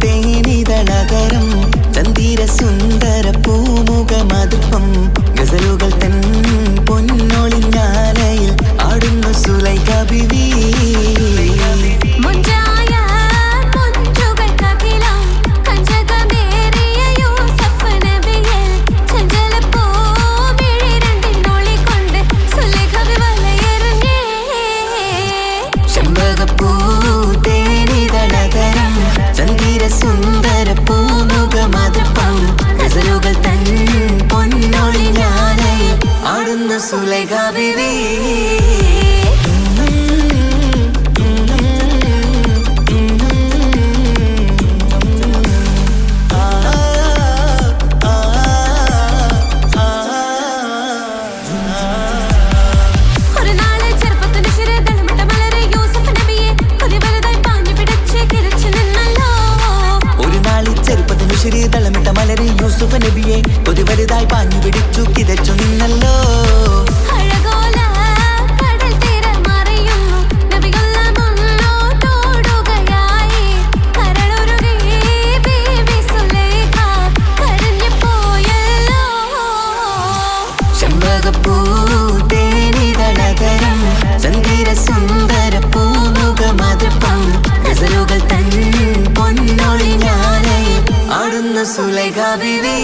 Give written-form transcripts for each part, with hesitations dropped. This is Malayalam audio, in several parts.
തേനിതളകരം ചന്ദിര സുന്ദര പൂമുഖമതുപ്പം ഗസലുകൾ തൻ പൊന്നൊളിഞ്ഞാലയിൽ ആടുന്നു സുലൈഖ ബീവി. സുന്ദര പൂമുഖമതുപ്പം ഗസലുകൾ തൻ പൊന്നൊളിഞ്ഞാലയിൽ ആടുന്നു സുലൈഖ ബീവി. തളമിട്ട മലരെ യൂസുഫ് നബിയെ കൊതി വലുതായി പാഞ്ഞു പിടിച്ചു കിതച്ചു നിന്നല്ലോ. ചെമ്പകപ്പൂ തേനിതളകരം ചന്ദിര സുന്ദര പൂമുഖമതുപ്പം ഗസലുകൾ തൻ പൊന്നൊളിഞ്ഞാലയിൽ ആടുന്നു സുലൈഖ ബീവി.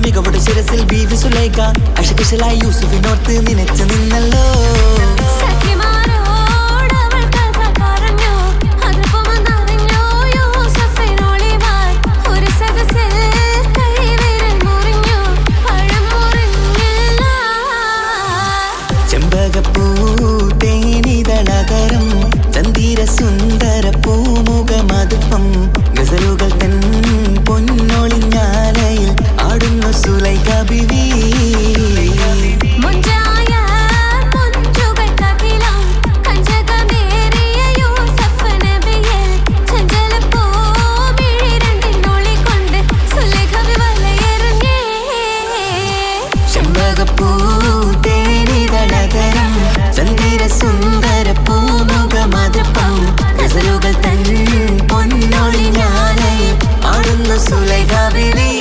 മികവുടെ ശിരസിൽ ബീവി സുലൈഖ അശകുശലായി യൂസുഫിനോർത്ത് നിനച്ചു നിന്നല്ലോ. ചെമ്പകപ്പൂ തേനിതളകരം ചന്ദിര സുന്ദര പൂമുഖമതുപ്പം ഗസലുകൾ തൻ പൊന്നൊളിഞ്ഞാലയിൽ ആടുന്നു സുലൈഖ ബീവി. ചെമ്പകപ്പൂ തേനിതളകരം ചന്ദിര സുന്ദര പൂമുഖമതുപ്പം ഗസലുകൾ തൻ പൊന്നൊളിഞ്ഞാലയിൽ ആടുന്നു സുലൈഖ ബീവി.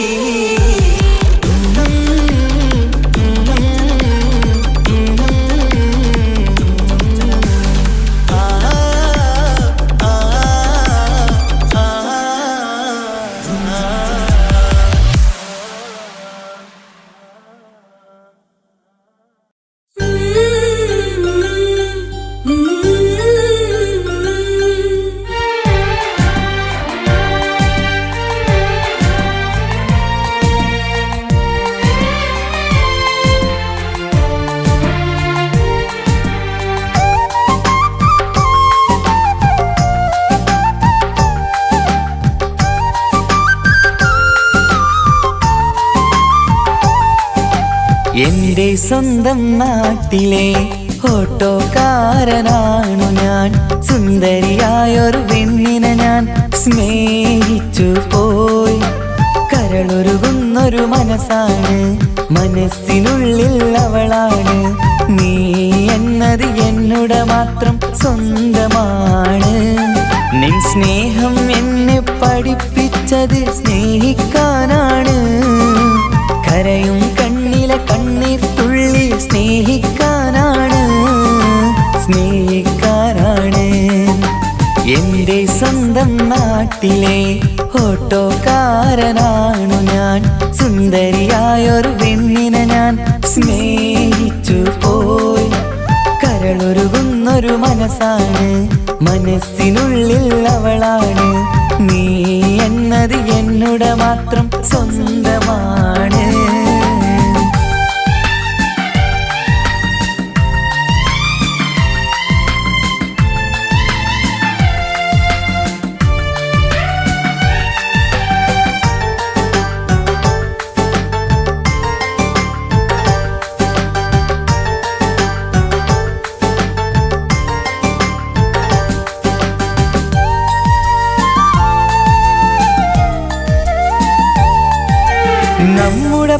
എന്റെ സ്വന്തം നാട്ടിലെ ഓട്ടോക്കാരനാണു ഞാൻ. സുന്ദരിയായൊരു പെണ്ണിനെ ഞാൻ സ്നേഹിച്ചു പോയി. കരളൊരുകുന്നൊരു മനസ്സാണ്, മനസ്സിനുള്ളിൽ അവളാണ്. നീ എന്നത് എന്നുടെ മാത്രം സ്വന്തമാണ്. നിൻ സ്നേഹം എന്നെ പഠിപ്പിച്ചത് സ്നേഹിക്കാനാണ്. കരയും കണ്ണിലെ കണ്ണീർ തുള്ളി സ്നേഹിക്കാനാണ്, സ്നേഹിക്കാനാണ്. എന്റെ സ്വന്തം നാട്ടിലെ ഓട്ടോക്കാരനാണു ഞാൻ. സുന്ദരിയായൊരു പെണ്ണിനെ ഞാൻ സ്നേഹിച്ചു പോയി. കരളൊരുകുന്നൊരു മനസ്സാണ്, മനസ്സിനുള്ളിൽ അവളാണ്. നീ എന്നത് എന്നുടെ മാത്രം സ്വന്തമാണ്.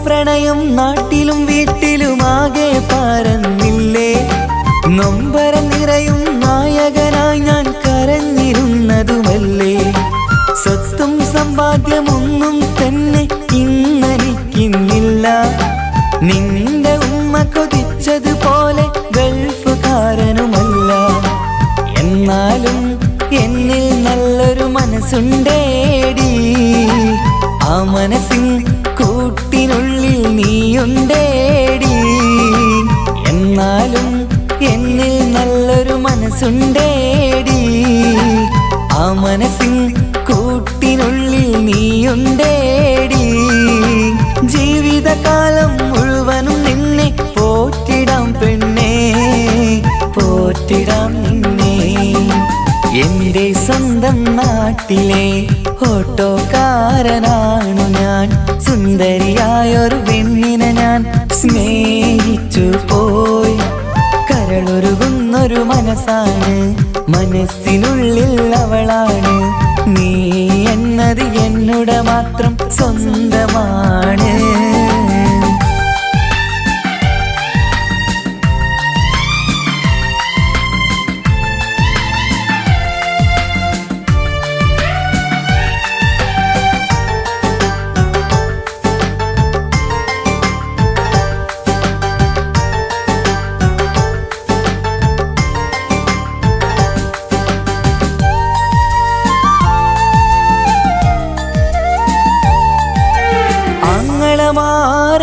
പ്രണയം നാട്ടിലും വീട്ടിലുമാകെ പരന്നില്ലേ. നൊമ്പരം നിറയും നായകനായി ഞാൻ കരഞ്ഞിരുന്നതുമല്ലേ. സ്വത്തും സമ്പാദ്യമൊന്നും തന്നെ ഇന്നെനിക്കിന്നില്ല. നിന്റെ ഉമ്മ കൊതിച്ചതുപോലെ ഗൾഫുകാരനുമല്ല. എന്നാലും എന്നിൽ നല്ലൊരു മനസ്സുണ്ടേടി. ആ മനസ്സിൻ കൂട്ടിനുള്ളിൽ നീയുണ്ടേടി. എന്നാലും എന്നിൽ നല്ലൊരു മനസ്സുണ്ടേടി. ആ മനസ്സിൻ കൂട്ടിനുള്ളിൽ നീയുണ്ടേടി. ജീവിതകാലം മുഴുവനും നിന്നെ പോറ്റിടാം പെണ്ണേ, പോറ്റിടാം നിന്നെ. എന്റെ സ്വന്തം നാട്ടിലെ ഓട്ടോക്കാരനാണു ഞാൻ. സുന്ദരിയായൊരു പെണ്ണിനെ ഞാൻ സ്നേഹിച്ചു പോയി. കരളൊരുകുന്നൊരു മനസ്സാണ്, മനസ്സിനുള്ളിൽ അവളാണ്. നീ എന്നത് എന്നുടെ മാത്രം സ്വന്തമാണ്.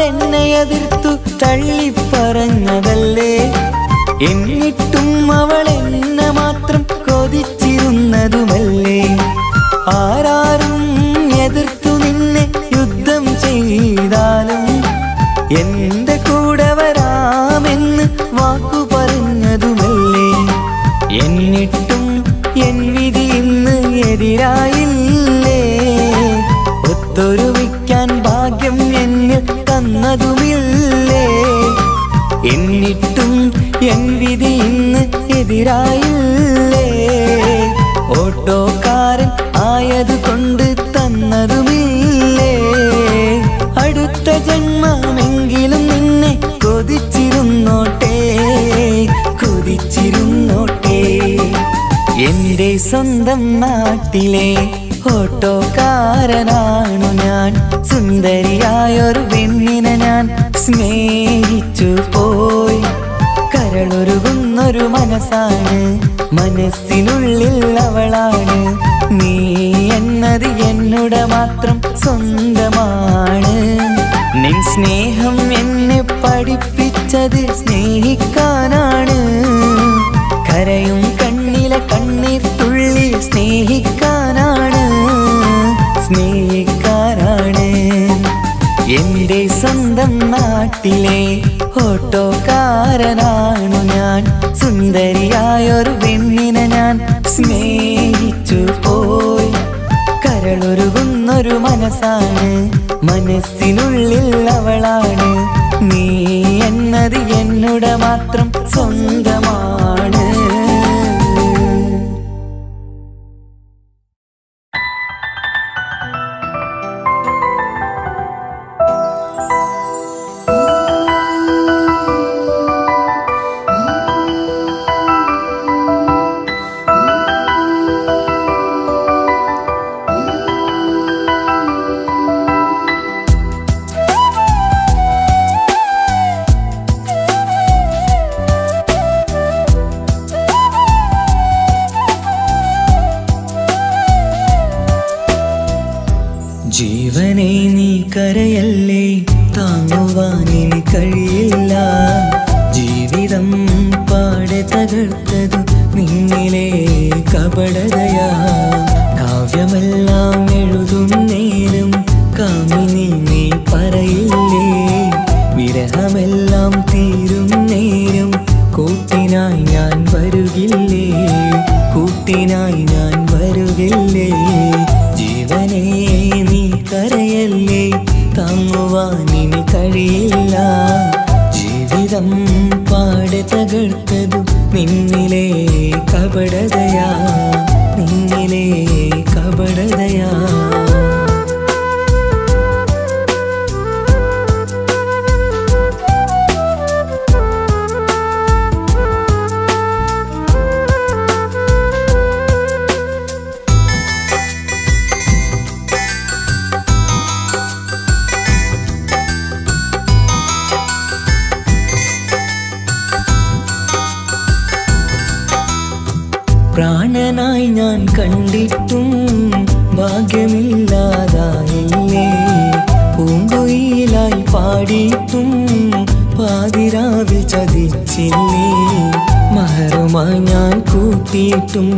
എന്നെ എതിർത്തു തള്ളിപ്പറഞ്ഞതല്ലേ. എന്നിട്ടും അവൾ എന്നെ മാത്രം കൊതിച്ചിരുന്നതുമല്ലേ. ആരാരും എതിർത്തു നിന്നെ യുദ്ധം ചെയ്താലും എന്റെ കൂടെ വരാമെന്ന് വാക്കു പറഞ്ഞതുമല്ലേ. എന്നിട്ടും എൻ വിധി ഇന്ന് എതിരായില്ലേ. ഒത്തൊരുമിക്കാൻ ഭാഗ്യം എന്നിൽ തന്നതുമില്ലേ. എന്നിട്ടും എൻ വിധി ഇന്ന് എതിരായില്ലേ. ഓട്ടോക്കാരൻ ആയതുകൊണ്ട് തന്നതുമില്ലേ. അടുത്ത ജന്മമെങ്കിലും നിന്നെ കൊതിച്ചിരുന്നോട്ടെ, കൊതിച്ചിരുന്നോട്ടെ. എന്റെ സ്വന്തം നാട്ടിലെ ഓട്ടോക്കാരനാണു ഞാൻ. സുന്ദരിയായൊരു പെണ്ണിനെ ഞാൻ സ്നേഹിച്ചു പോയി. കരളൊരുകുന്നൊരു മനസ്സാണ്, മനസ്സിനുള്ളിൽ അവളാണ്. നീ എന്നത് എന്നുടെ മാത്രം സ്വന്തമാണ്. നിൻ സ്നേഹം എന്നെ പഠിപ്പിച്ചത് സ്നേഹിക്കാനാണ്. കരയും കണ്ണിലെ കണ്ണീർ തുള്ളി സ്നേഹിക്കാനാണ്, സ്നേഹിക്കാനാണ്. എന്റെ സ്വന്തം നാട്ടിലെ ഓട്ടോക്കാരനാണു ഞാൻ. സുന്ദരിയായൊരു പെണ്ണിനെ ഞാൻ സ്നേഹിച്ചു പോയി. കരളൊരുകുന്നൊരു മനസ്സാണ്, മനസ്സിനുള്ളിൽ അവളാണ്. നീ എന്നത് എന്നുടെ മാത്രം സ്വന്തമാണ്. ജീവനെ നീ കരയല്ലേ, താങ്ങുവാനിനി കഴിയില്ല. ജീവിതം പാടെ തകർത്തതു നിന്നിലെ കപടതയാ. കാവ്യമെല്ലാം എഴുതും നേരം കാമിനി നീ പറയില്ലേ. വിരഹമെല്ലാം തീരും നേരം കൂട്ടിനായി ഞാൻ വരുകില്ലേ, കൂട്ടിനായി ഞാൻ വരുകില്ലേ. ജീവനേ നീ കരയല്ലേ, താങ്ങുവാനിനി കഴിയില്ല. ജീവിതം പാടെ തകർത്തതു നിന്നിലെ കപടതയാ, നിന്നിലെ കപടതയാ. പ്രാണനായി ഞാൻ കണ്ടിട്ടും ഭാഗ്യമില്ലാതായില്ലേ. പൂങ്കുയിലായി പാടിയിട്ടും പാതിരാവിൽ ചതിച്ചില്ലേ. മഹറുമായി ഞാൻ കൂട്ടിയിട്ടും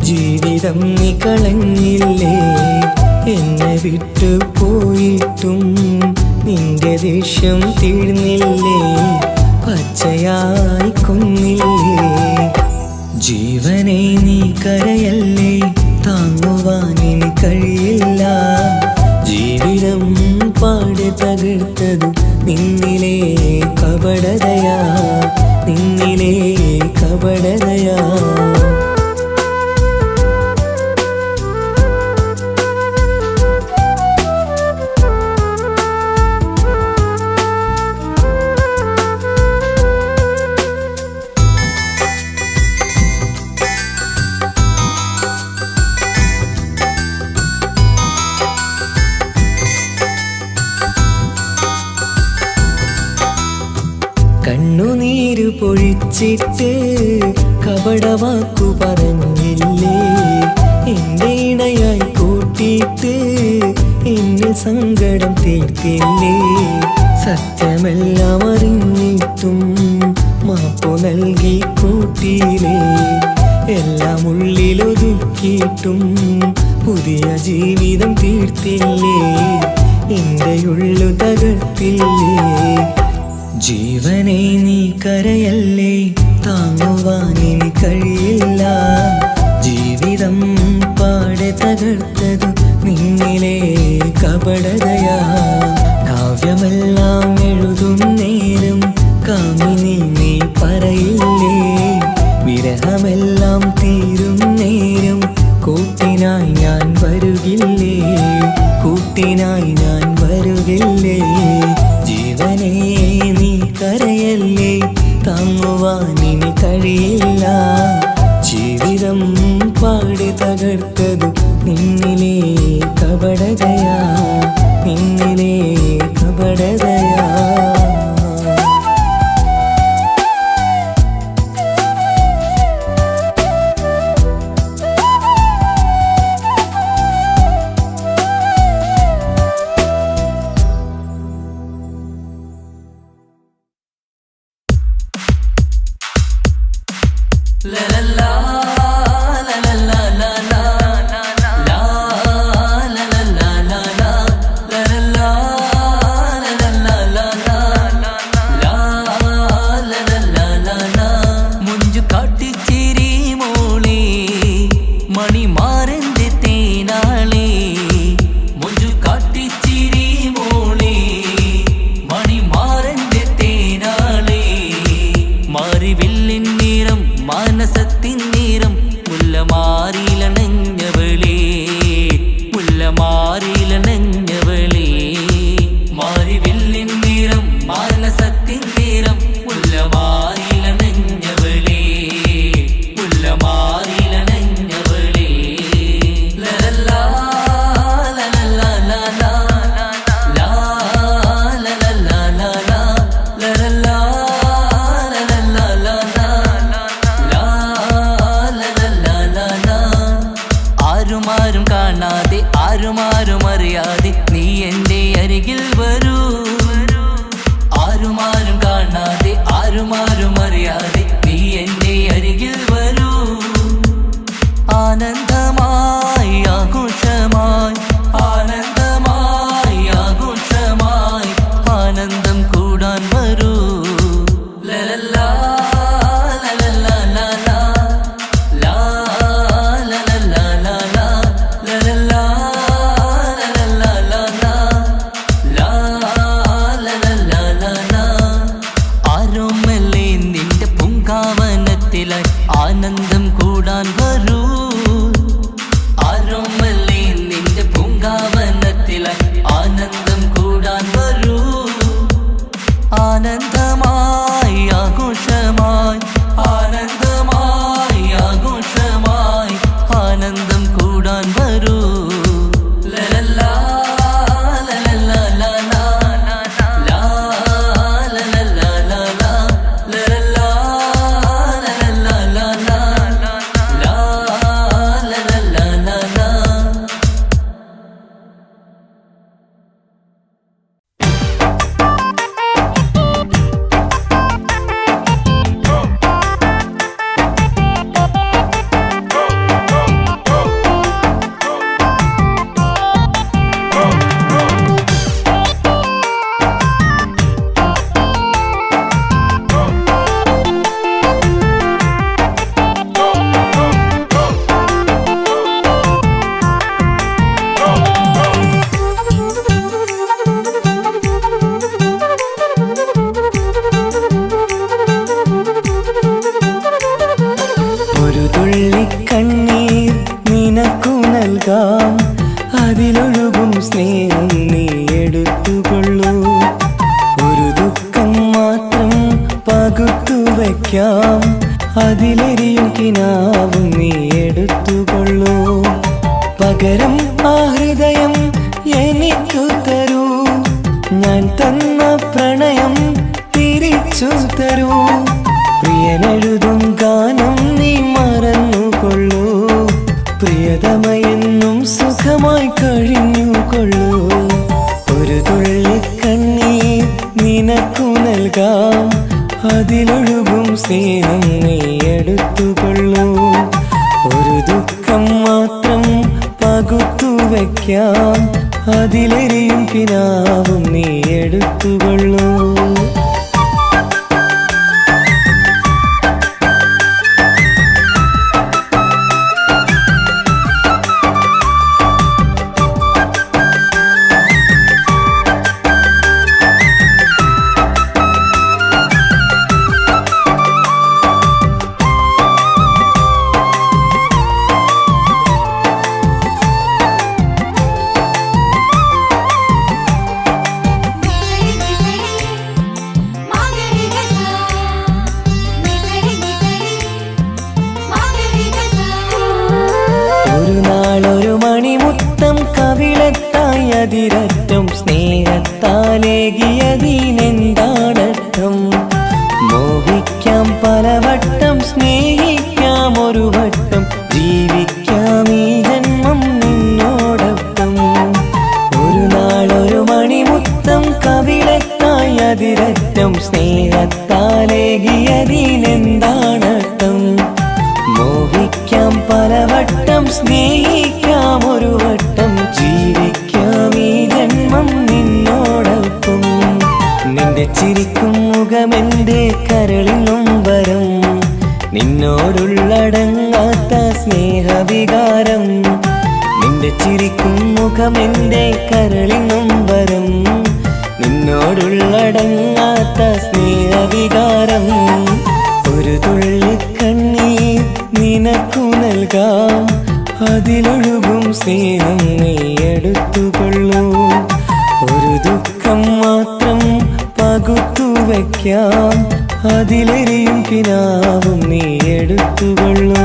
ജീവിതം നീ കളഞ്ഞില്ലേ. എന്നെ വിട്ടു പോയിട്ടും നിന്റെ ദേഷ്യം തീർന്നില്ലേ. പച്ചയായി കൊന്നില്ലേ. ജീവനെ നീ കരയല്ലേ, താങ്ങുവാനിനി കഴിയില്ല. ജീവിതം പാടെ തകർത്തത് നിന്നിലെ കപടതയാ, നിന്നിലെ കപടതയാ. കണ്ണുനീര് പൊഴിച്ചിട്ട് കപടവാക്കു പറഞ്ഞില്ലേ. എന്റെ ഇണയായി കൂട്ടിയിട്ട് എന്നിൽ സങ്കടം തീർത്തില്ലേ. സത്യമെല്ലാം അറിഞ്ഞിട്ടും മാപ്പു നൽകി കൂട്ടിയില്ലേ. എല്ലാം ഉള്ളിലൊതുക്കിയിട്ടും പുതിയ ജീവിതം തീർത്തില്ലേ. എന്റെ ഉള്ളു തകർത്തില്ലേ. ജീവനെ നീ കരയല്ലേ, താങ്ങുവാനിനി കഴിയില്ല. ജീവിതം പാടെ തകർത്തതു നിന്നിലെ കപടതയാ. കാവ്യമെല്ലാം എഴുതും നേരം കാമിനി നീ പറയില്ലേ. വിരഹമെല്ലാം തീരും നേരം കൂട്ടിനായി ഞാൻ വരുകില്ലേ, കൂട്ടിനായി ഞാൻ വരുകില്ലേ. ജീവനേ നീ കരയല്ലേ, താങ്ങുവാനിനി കഴിയില്ല. ജീവിതം പാടി തകർത്തതു നിന്നിലെ കപടതയാ, നിന്നിലെ കപടതയാ. പകുത്തു വയ്ക്കാം. അതിലെരിയും കിനാവും നീ എടുത്തുകൊള്ളൂ. പകരം ആ ഹൃദയം എനിക്കു തരൂ. ഞാൻ തന്ന പ്രണയം തിരിച്ചു തരൂ. പ്രിയനെഴുതും ഗാനം നീ മറന്നുകൊള്ളൂ. പ്രിയതമയെന്നും സുഖമായി കഴിഞ്ഞുകൊള്ളൂ. ഒരു തുള്ളി കണ്ണീർ നിനക്കു നൽകാം. അതിലൊഴുകും സ്നേഹം നീ എടുത്തുകൊള്ളൂ. ഒരു ദുഃഖം മാത്രം പകുത്തു വയ്ക്കാം. അതിലെരിയും കിനാവും നീ എടുത്തുകൊള്ളൂ. ഒരു മണിമുത്തം കവിളത്തായി അതിരറ്റം സ്നേഹത്താലേകിയതിനെന്താണർത്ഥം? മോഹിക്കാം പലവട്ടം, സ്നേഹിക്കാം ഒരു വട്ടം, ജീവിക്കാം ഈ ജന്മം നിന്നോടൊപ്പം. ഒരു നാളൊരു മണിമുത്തം കവിളത്തായി അതിരറ്റം സ്നേഹത്താലേകിയതിനെന്താണർത്ഥം? മോഹിക്കാം പലവട്ടം, സ്നേഹിക്കാം ഒരു വട്ടം, ജീവിക്കാം ഈ ജന്മം നിന്നോടൊപ്പം. നിന്റെ ചിരിക്കും മുഖമെന്റെ കരളിനും വരം, നിന്നോടുള്ളടങ്ങാത്ത സ്നേഹവികാരം. നിന്റെ ചിരിക്കും മുഖമെന്റെ കരളിനും വരം, നിന്നോടുള്ളടങ്ങാത്ത സ്നേഹവികാരം. ഒരു തുള്ളി കണ്ണീർ നിനക്കു നൽകാം. അതിലൊഴുകും സ്നേഹം നീ എടുത്തുകൊള്ളൂ. ഒരു ദുഃഖം മാത്രം പകുത്തു വയ്ക്കാം. അതിലെരിയും കിനാവും നീ എടുത്തുകൊള്ളൂ.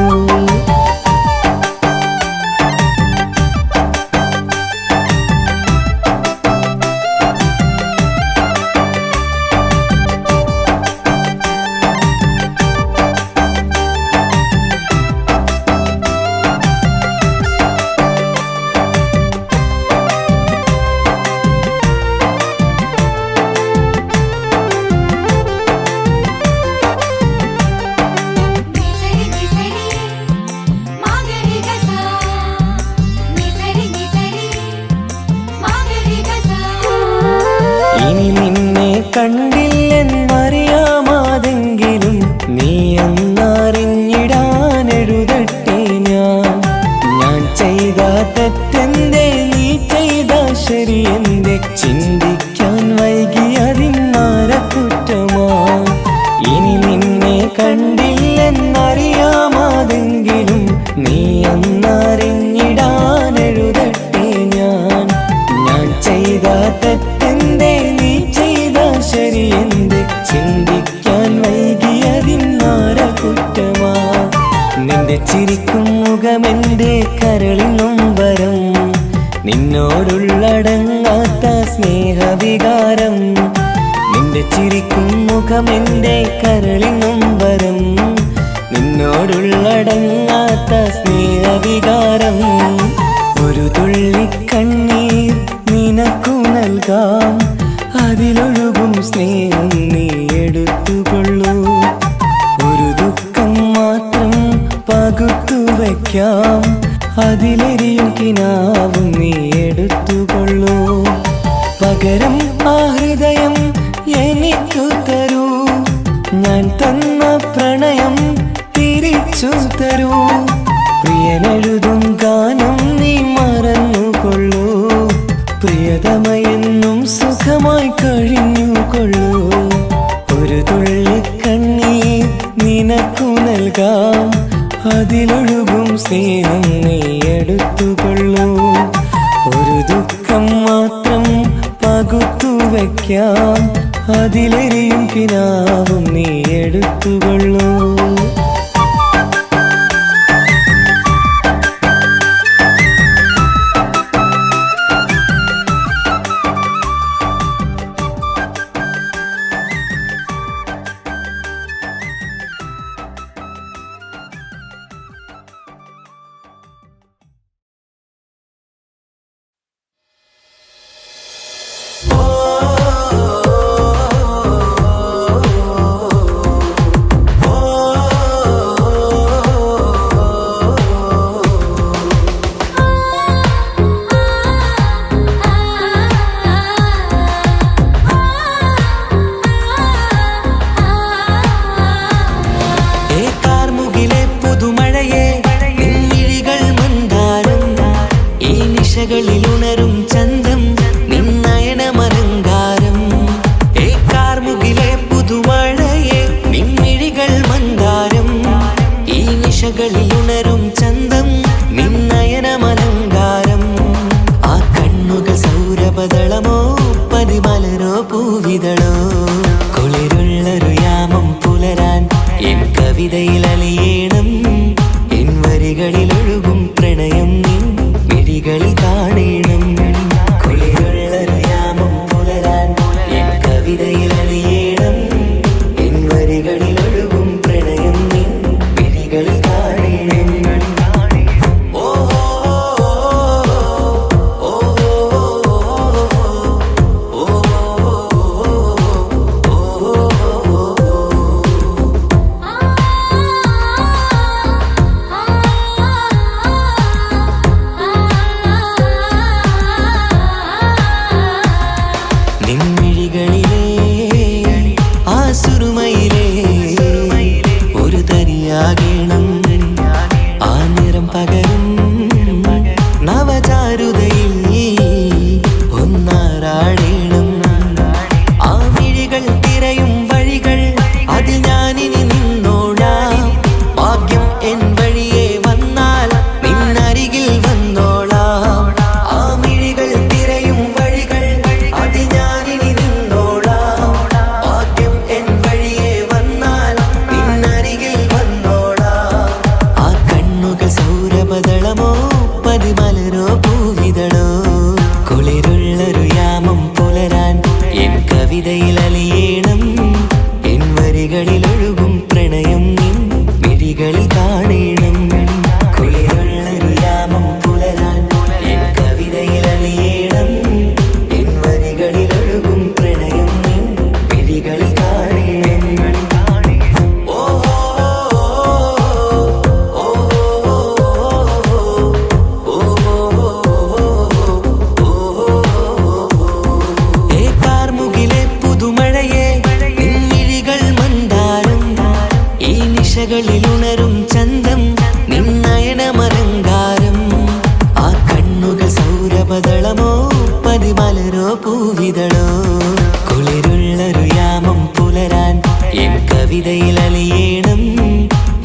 ഇനി നിന്നെ കണ്ടില്ലെന്നറിയാമാതെങ്കിലും നീ എന്നറിഞ്ഞിടാനെഴുതട്ടെ ഞാൻ. ഞാൻ ചെയ്ത തെറ്റെന്തേ, നീ ചെയ്ത ശരിയെന്തേ, ചിന്തിക്കാൻ വൈകിയതിന്നാര കുറ്റമാ? ഇനി നിന്നെ കണ്ടില്ലെന്നറിയാമാതെങ്കിലും നീ എന്നറിഞ്ഞിടാനെഴുതട്ടെ ഞാൻ. ഞാൻ ചെയ്ത തെറ്റെന്തേ, നീ ചെയ്ത ശരിയെന്തേ, ചിന്തിക്കാൻ വൈകിയതിന്നാര കുറ്റമാ? നിന്റെ ചിരിക്കും മുഖമെന്റെ കരളിനും വരം, നിന്നോടുള്ളടങ്ങാത്ത സ്നേഹവികാരം. നിന്റെ ചിരിക്കും മുഖമെന്റെ കരളിനും വരം, നിന്നോടുള്ളടങ്ങാത്ത സ്നേഹവികാരം. ഒരു തുള്ളി കണ്ണീർ നിനക്കു നൽകാം. അതിലൊഴുകും സ്നേഹം നീ എടുത്തുകൊള്ളൂ. ഒരു ദുഃഖം മാത്രം പകുത്തു വയ്ക്കാം. അതിലെരിയും കിനാവും നീ എടുത്തുകൊള്ളൂ. പകരം ആ ഹൃദയം എനിക്കു തരൂ. ഞാൻ തന്ന പ്രണയം തിരിച്ചു തരൂ. പ്രിയനെഴുതും ഗാനം നീ മറന്നുകൊള്ളൂ. പ്രിയതമയെന്നും സുഖമായി കഴിഞ്ഞുകൊള്ളൂ. ഒരു തുള്ളി കണ്ണീർ നിനക്കു നൽകാം. അതിലൊഴുകും സ്നേഹം നീ എടുത്തുകൊള്ളൂ. ഒരു ദുഃഖം മാത്രം പകുത്തു വയ്ക്കാം. അതിലെരിയും കിനാവും നീ എടുത്തുകൊള്ളൂ. ഉണരും ചന്തം നിന്നയനമലങ്കാരം. കാർമുകിലെ പുതുമഴയെ നിൻമിഴികൾ മന്ദാരം. ഈ നിശകളിൽ ഉണരും ചന്തം നിന്നയനമലങ്കാരം. ആ കണ്ണുകൾ സൗരഭദളമോ പതിമലരോ പൂവിതളോ. കുളിരുള്ളൊരു യാമം പുലരാൻ എൻ കവിതയിൽ അലിയേണം. എൻ വരികളിൽ ഒഴുകും പ്രണയം നിൻ മിഴികളിൽ കാണണം. കുളിരുള്ളൊരു യാമം പുലരാൻ എൻ കവിതയിൽ അലിയേണം. എൻ വരികളിൽ ഒഴുകും പ്രണയം നിൻ മിഴികളിൽ കാണണം. നിൻമിഴികളിലെ ആ സുറുമയിലെ ഒരു തരിയാകണം. ആ നിറം പകരും നവചാരുതയിൽ ഒന്നാറാടേണം. ആ മിഴികൾ തിരയും വഴികൾ അതിൽ ഞാനിനി നിന്നോളാം. ഭാഗ്യം എൻ വഴിയെ വന്നാൽ നിന്നരികിൽ വന്നോളാം. ആ മിഴികൾ തിരയും വഴികൾ അതിൽ ഞാനിനി നിന്നോളാം. ഭാഗ്യം എൻ വഴിയെ വന്നാൽ നിന്നരികിൽ വന്നോളാം. ആ കണ്ണുകൾ സൗരഭദളമോ പതിമലരോ പൂവിതളോ. കുളിരുള്ളൊരു യാമം പുലരാൻ എൻ കവിതയിൽ അലിയേണം. എൻ വരികളിൽ ഒഴുകും പ്രണയം നിൻ മിഴികളിൽ കാണണം. കുളിരുള്ളൊരു യാമം പുലരാൻ എൻ കവിതയിൽ അലിയേണം. എൻ വരികളിൽ ഒഴുകും പ്രണയം നിൻ മിഴികളിൽ കാണണം. കാർമുകിലെ പുതുമഴയെ നിൻമിഴികൾ മന്ദാരം. ഈ നിശകളിൽ ഉണരും ചന്തം നിന്നയനമലങ്കാരം. ആ കണ്ണുകൾ സൗരഭദളമോ പതിമലരോ പൂവിതളോ. കുളിരുള്ളൊരു യാമം പുലരാൻ എൻ കവിതയിൽ അലിയേണം.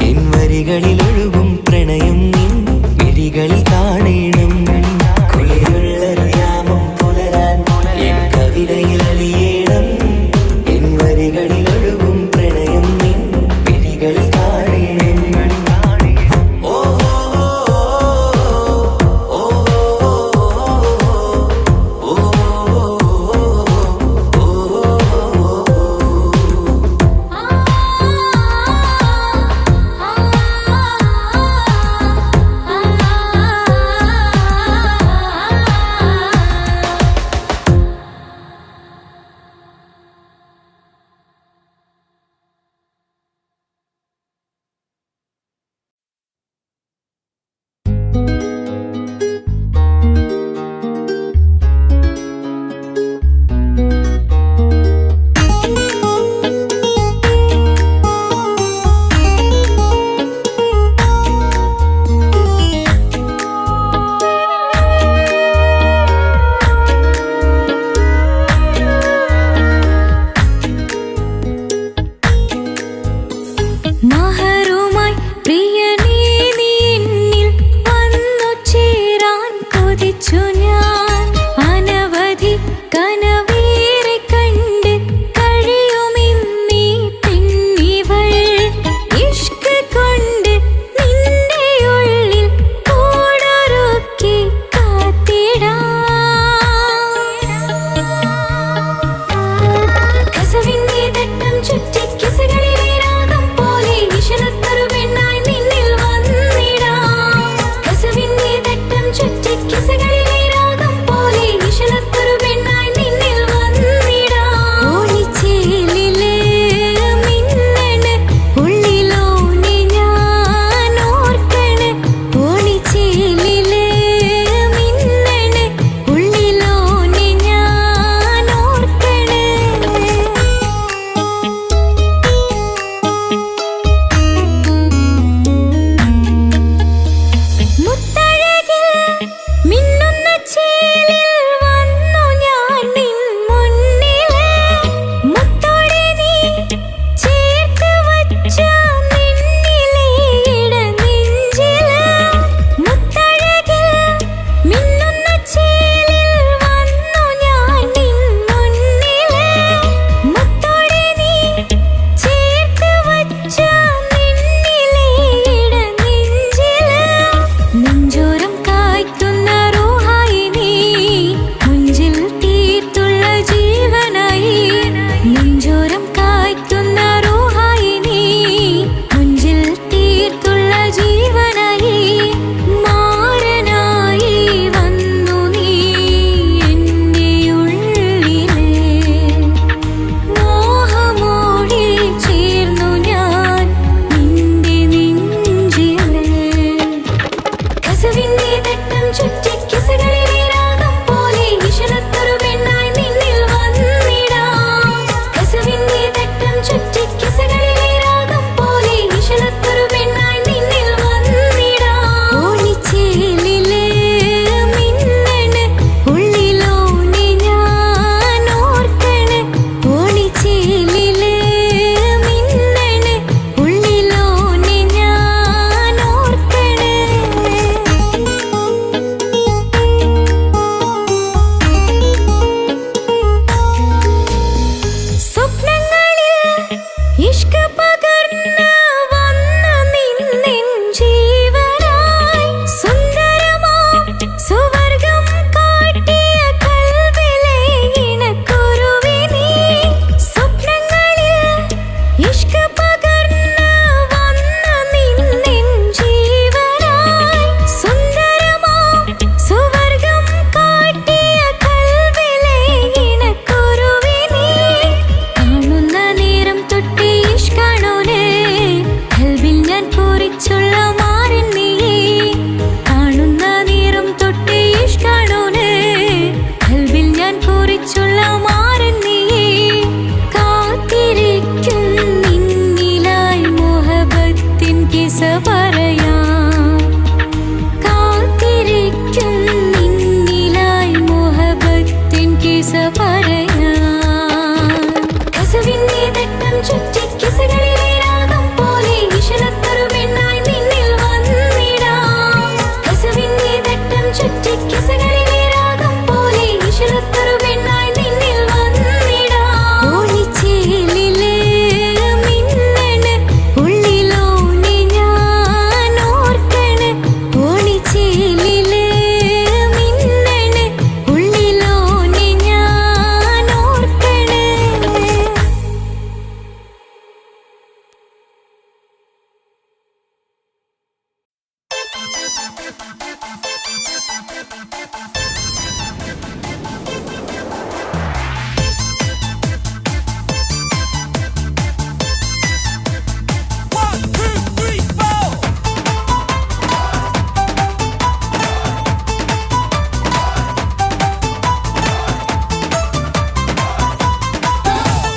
എൻ വരികളിൽ ഒഴുകും പ്രണയം നിൻ മിഴികളിൽ കാണണം. കുളിരുള്ളൊരു യാമം പുലരാൻ എൻ കവിതയിൽ അലിയേണം. എൻ വരികളിൽ ഒഴുകും പ്രണയം നിൻ മിഴികളിൽ കാണണം.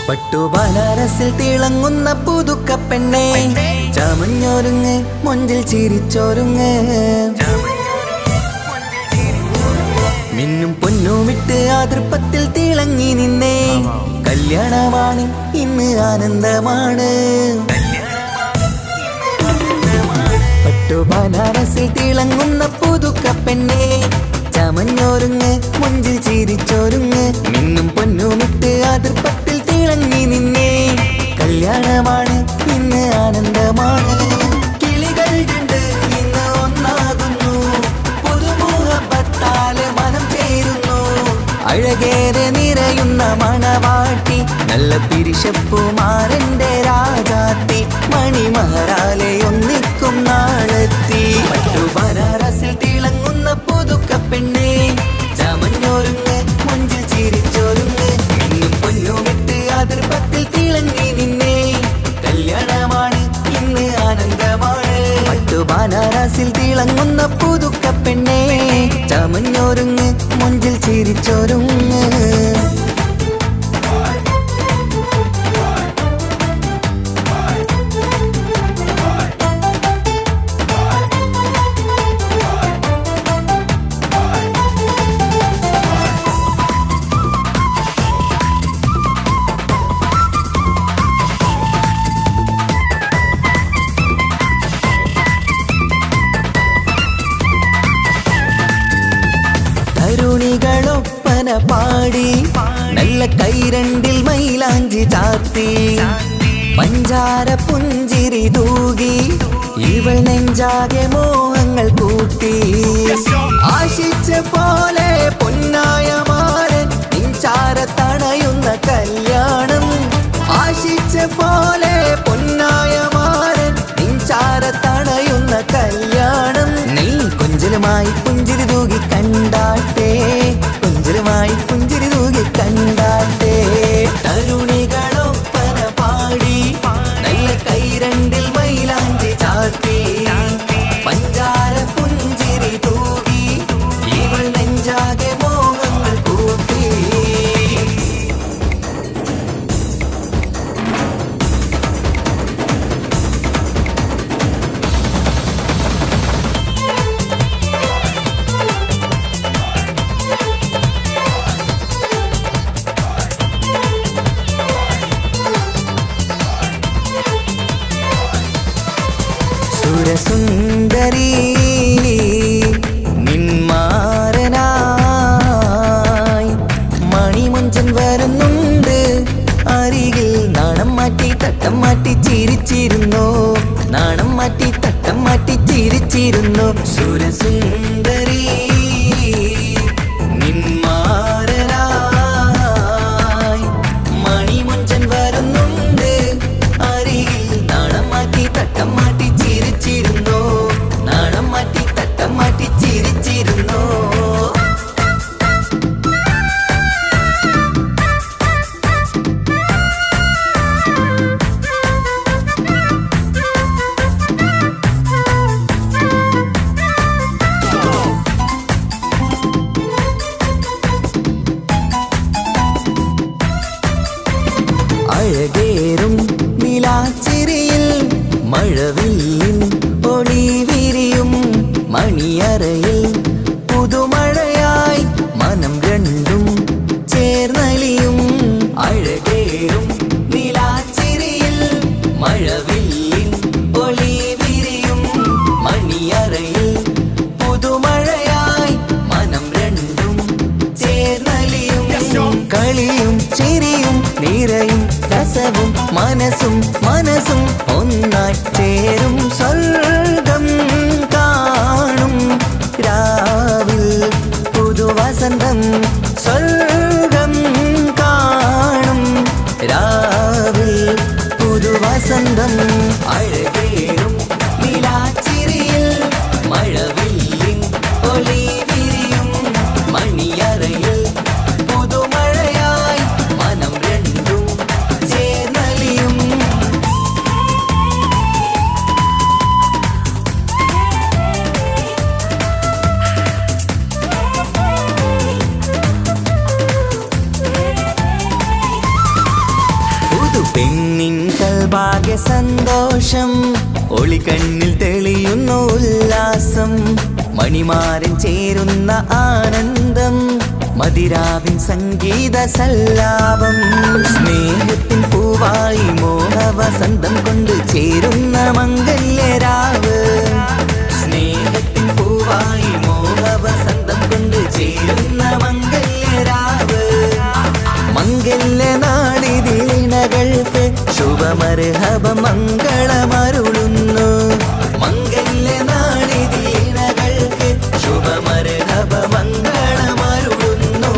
പട്ടുബനാരസിൽ തിളങ്ങുന്ന പുതുക്കപ്പെണ്ണേ, ചമഞ്ഞൊരുങ്ങ് മൊഞ്ചിൽ ചിരിച്ചൊരുങ്ങ്, മിന്നും പൊന്നുമിട്ട് ആതൃപ്പത്തിൽ തിളങ്ങി നിന്നേ. കല്യാണമാണ് ഇന്ന് ആനന്ദമാണ്. പട്ടുബനാരസിൽ തിളങ്ങുന്ന പുതുക്കപ്പെണ്ണേ, ചമഞ്ഞൊരുങ്ങ് മൊഞ്ചിൽ ചിരിച്ചൊരുങ്ങ്, മിന്നും പൊന്നുമിട്ട് ആതൃപ്പത്തിൽ തിളങ്ങി നിന്നേ. കല്യാണമാണ് ഇന്ന് ആനന്ദമാണ്. കിളികൾ കണ്ട് ഇന്ന് ഒന്നാകുന്നു, പുതുമുഹബത്താല് മനം ചേരുന്നു. അഴകേറെ നിറയുന്ന മണവാട്ടി, നല്ല പിരിശപ്പുമാരന്റെ രാജാത്തി, മണിമഹറാലെ ഒന്നിക്കും നാളെത്തി. പട്ടുബനാരസിൽ തിളങ്ങുന്ന പുതുക്കപ്പെണ്ണേ, ചമഞ്ഞൊരുങ്ങ് മൊഞ്ചിൽ ചിരിച്ചൊരുങ്ങ്, മിന്നും പൊന്നുമിട്ട് ആതൃപ്പത്തിൽ തിളങ്ങി നിന്നേ. കല്യാണമാണ് ഇന്ന് ആനന്ദമാണ്. പട്ടുബനാരസിൽ തിളങ്ങുന്ന പുതുക്കപ്പെണ്ണേ, ചമഞ്ഞൊരുങ്ങ് മൊഞ്ചിൽ ചിരിച്ചൊരുങ്ങ്. തരുണികളൊപ്പന പാടി, നല്ല കൈരണ്ടിൽ മൈലാഞ്ചി ചാർത്തി, പഞ്ചാര പുഞ്ചിരി തൂകി, ഇവൾ നെഞ്ചാകെ മോഹങ്ങൾ കൂട്ടി. ആശിച്ച പോലെ പൊന്നായ മാരൻ നിൻചാരത്തണയുന്ന കല്യാണം, ആശിച്ച പോലെ പൊന്നായ മാരൻ നിൻചാരത്തണയുന്ന കല്യാണം. നീ കൊഞ്ചലുമായി പുഞ്ചിരി തൂകി കണ്ടാട്ടെ, കൊഞ്ചലുമായി പുഞ്ചിരി തൂകി കണ്ടാട്ടെ. തരുണികളൊപ്പന പാടി, നല്ല കൈരണ്ടിൽ മൈലാഞ്ചി ചാർത്തി, പഞ്ചാര പുഞ്ചിരി തൂകി, ഇവൾ നെഞ്ചാകെ മോഹങ്ങൾ കൂട്ടി. സുരസുന്ദരി നിന്മാരനായി മണിമുഞ്ചൻ വരുന്നുണ്ട് അരികിൽ, നാണം മാറ്റി തട്ടം മാറ്റി മാറ്റി ചിരിച്ചിരുന്നു നാണം മാറ്റി തട്ടം മാറ്റി ചിരിച്ചിരുന്നു സുരസുന്ദരി നിന്മാരനായി മണിമുഞ്ചൻ വരുന്നുണ്ട് അരികിൽ നാണം മാറ്റി തട്ടം മാറ്റി ചിരിച്ചിരുന്നു നാണം മാറ്റി തട്ടം മാറ്റി ചിരിച്ചിരുന്നു അഴകേറും നിലാച്ചിരിയിൽ മഴവില്ലിൻ ഒളി വിരിയും മണിയറയിൽ പുതുമഴയായി മനം രണ്ടും ചേർന്നലിയും അഴകേറും നിലാച്ചിരിയിൽ മഴവില്ലിൻ ഒളി വിരിയും മണിയറയിൽ പുതുമഴയായി മനം രണ്ടും ചേർന്നലിയും കളിയും ചിരിയും നിറയും രസവും മനസ്സും മനസ്സും ഒന്നായി ചേരും സ്വർഗം കാണും രാവിൽ പുതുവസന്തം സ്വർഗം കാണും രാവിൽ പുതുവസന്തം അഴകേറും നിലാച്ചിരിയിൽ മഴവില്ലിൻ ഒളി വിരിയും മണിയറയിൽ പുതുമഴയായി മനം രണ്ടും ചേർന്നലിയും പുതു പെണ്ണിൻ കൽഭാഗ്യ സന്തോഷം ഒളിക്കണ്ണിൽ തെളിയുന്നു ഉല്ലാസം മണിമാരൻ ചേരുന്ന ആനന്ദം മതിരാവിൻ സംഗീത സല്ലാപം സ്നേഹത്തിൻ പൂവായി മോഹവസന്തം കൊണ്ട് ചേരുന്ന മംഗല്യരാവ് സ്നേഹത്തിൻ പൂവായി മോഹവസന്തം കൊണ്ട് ചേരുന്ന മംഗല്യരാവ് മംഗല്യ നാളിതിണകൾക്ക് ശുഭമർഹബ മംഗളമരുളുന്നു മംഗല്യ നാളിതിണകൾക്ക് ശുഭമർഹബ മംഗളമരുളുന്നു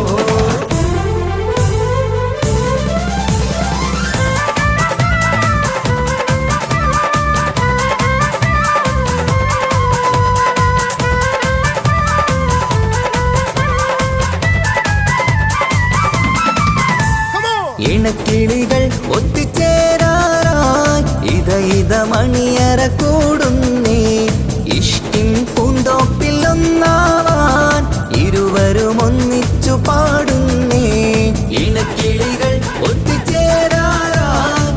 ഇണക്കിളികൾ ഒത്തുചേരാറായി ഇത മണിയറ കൂടുന്നേ ഇഷ്കിൻ പൂന്തോപ്പിൽ ഒന്നാവാൻ ഇരുവരും ഒന്നിച്ചു പാടുന്നേ ഇണക്കിളികൾ ഒത്തുചേരാറായി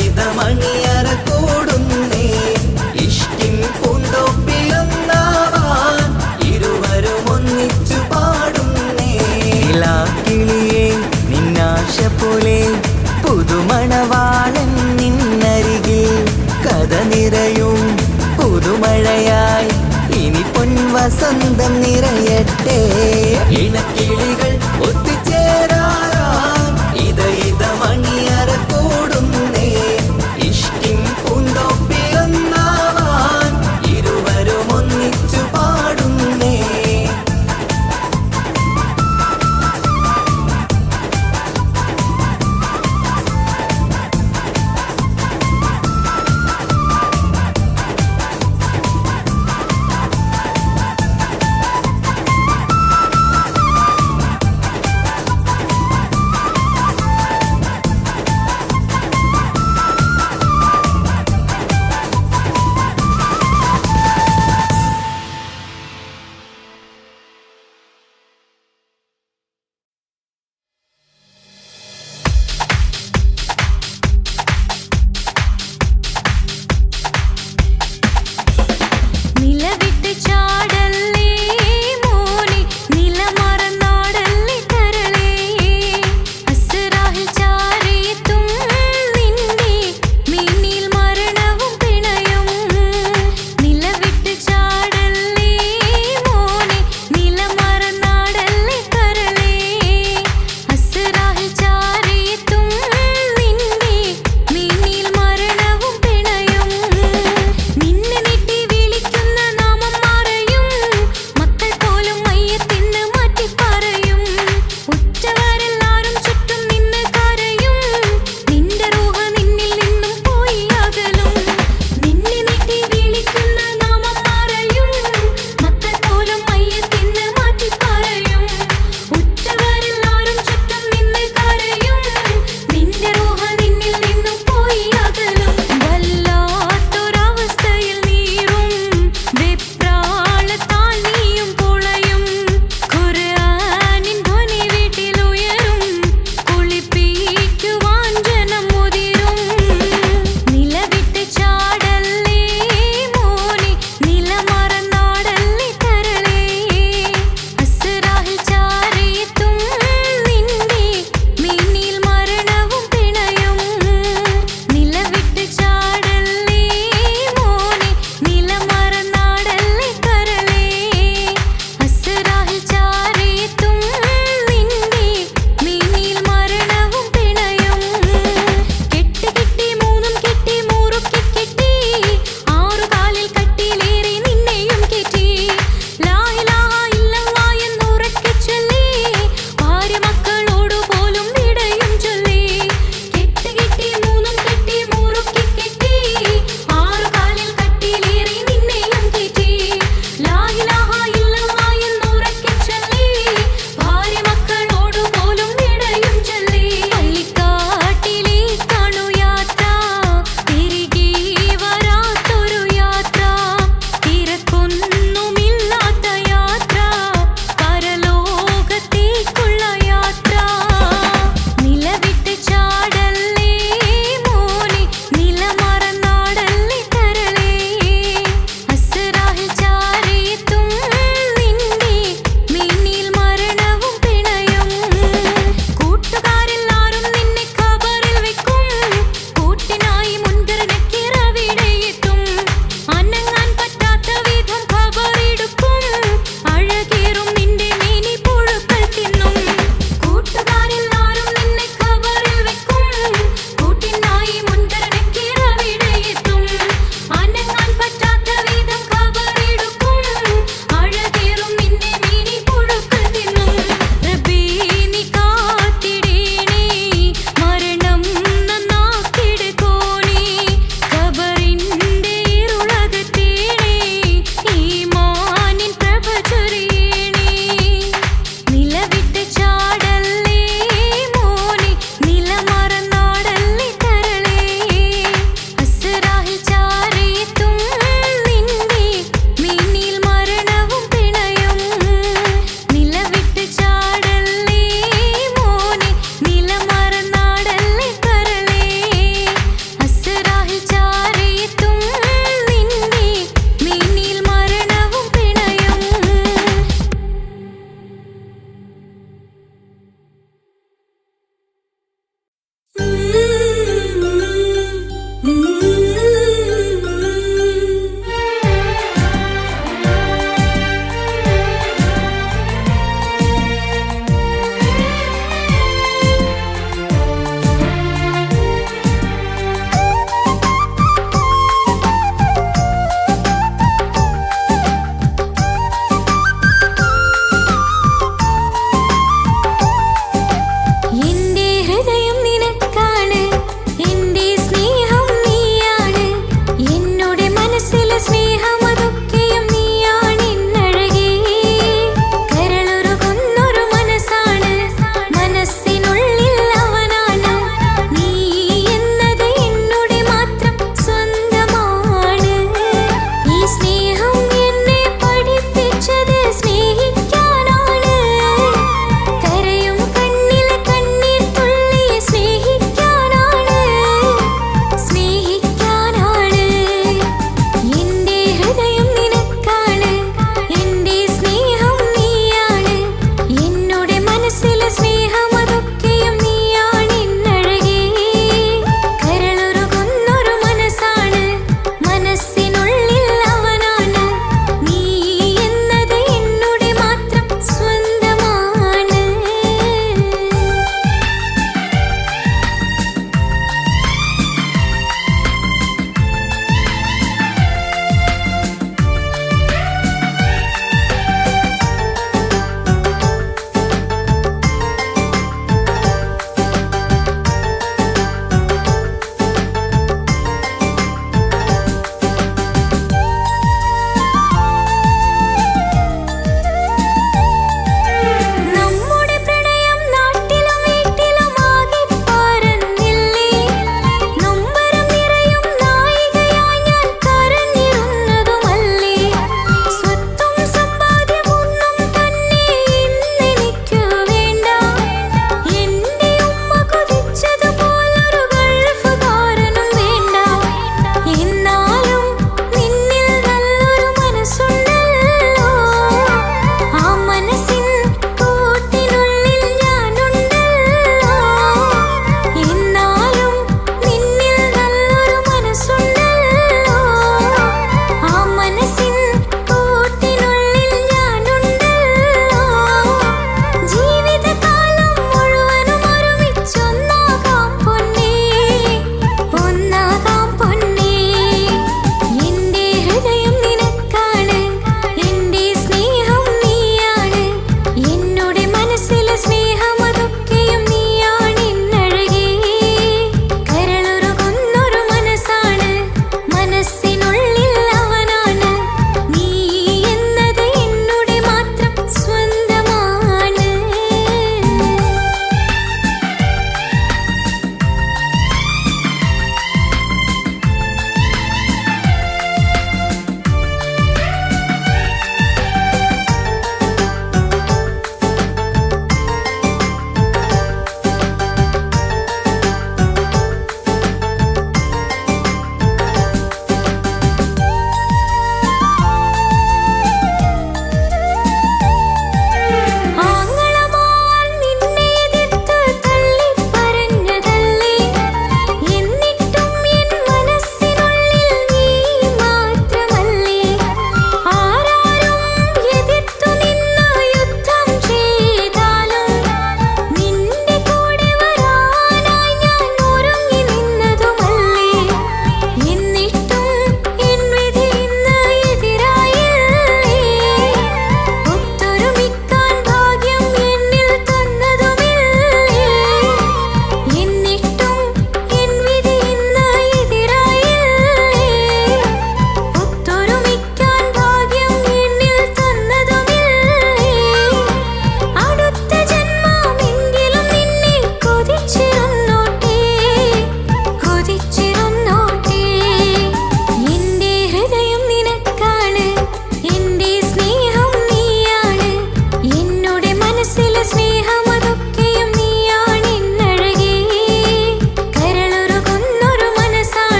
ഇത മണിയറ കൂടുന്നേ ഇഷ്കിൻ പൂന്തോപ്പിൽ ഒന്നാവാൻ ഇരുവരും ഒന്നിച്ചു പാടുന്നേ കിളിയേ നിന്നാശ പോലെ പുതുമണവാളൻ നിന്നരികിൽ കഥ നിറയും പുതുമഴയായി ഇനി പൊൻവസന്തം നിറയട്ടെ ഇണക്കിളികൾ ഒത്തുചേരാറായി ഇത മണിയറ കൂടുന്നേ ഇഷ്കിൻ പൂന്തോപ്പിൽ ഒന്നാവാൻ ഇരുവരും ഒന്നിച്ചു പാടുന്നേ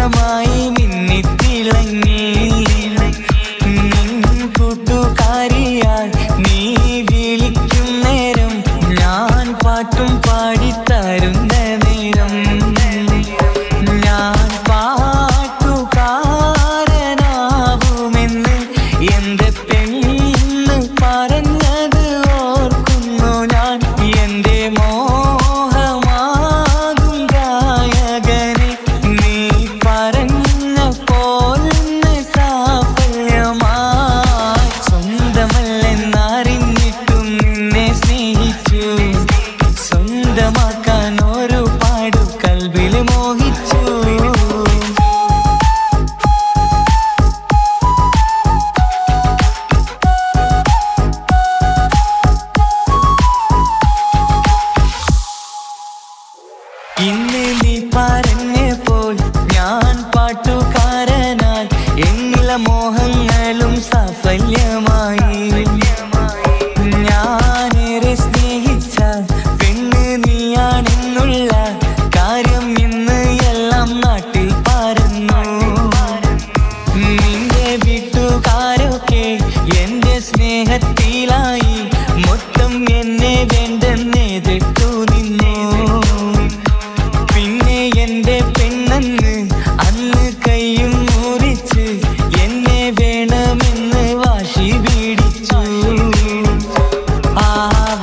താരമായി മിന്നിത്തിളങ്ങി നിൻ കൂട്ടുകാരിയായി നീ വിളിക്കും നേരം ഞാൻ പാട്ടും പാടിത്തരുന്ന നേരം ഞാൻ പാട്ടുകാരനാവുമെന്ന് എന്റെ പെണ്ണ് പറഞ്ഞത് ഓർക്കുന്നു ഞാൻ എന്റെ മോഹമാകും ഗായകനെ നീ പറഞ്ഞ പോലൊന്ന് സാഫല്യമായി സ്വന്തമല്ലെന്നറിഞ്ഞിട്ടും നിന്നെ സ്നേഹിച്ചു സ്വന്തമാക്കാൻ ഒരുപാട് കൽബിൽ മോഹിച്ചു ഇന്ന് നീ പറഞ്ഞപ്പോൾ ഞാൻ പാട്ടുകാരനായി എന്നില മോഹങ്ങളും സാഫല്യമായി ഞാനേറെ സ്നേഹിച്ച പെണ്ണ് നീയാണെന്നുള്ള കാര്യം ഇന്ന് എല്ലാം നാട്ടിൽ പരന്നു നിന്റെ വീട്ടുകാരൊക്കെ എന്റെ സ്നേഹത്തിലായി മൊത്തം എന്നെ വേണ്ടെന്നെതിർത്തു നിന്നു പിന്നെ എന്റെ പെണ്ണെന്ന് അന്ന് കൈയും മുറിച്ച് എന്നെ വേണമെന്ന് വാശി പിടിച്ചു ആ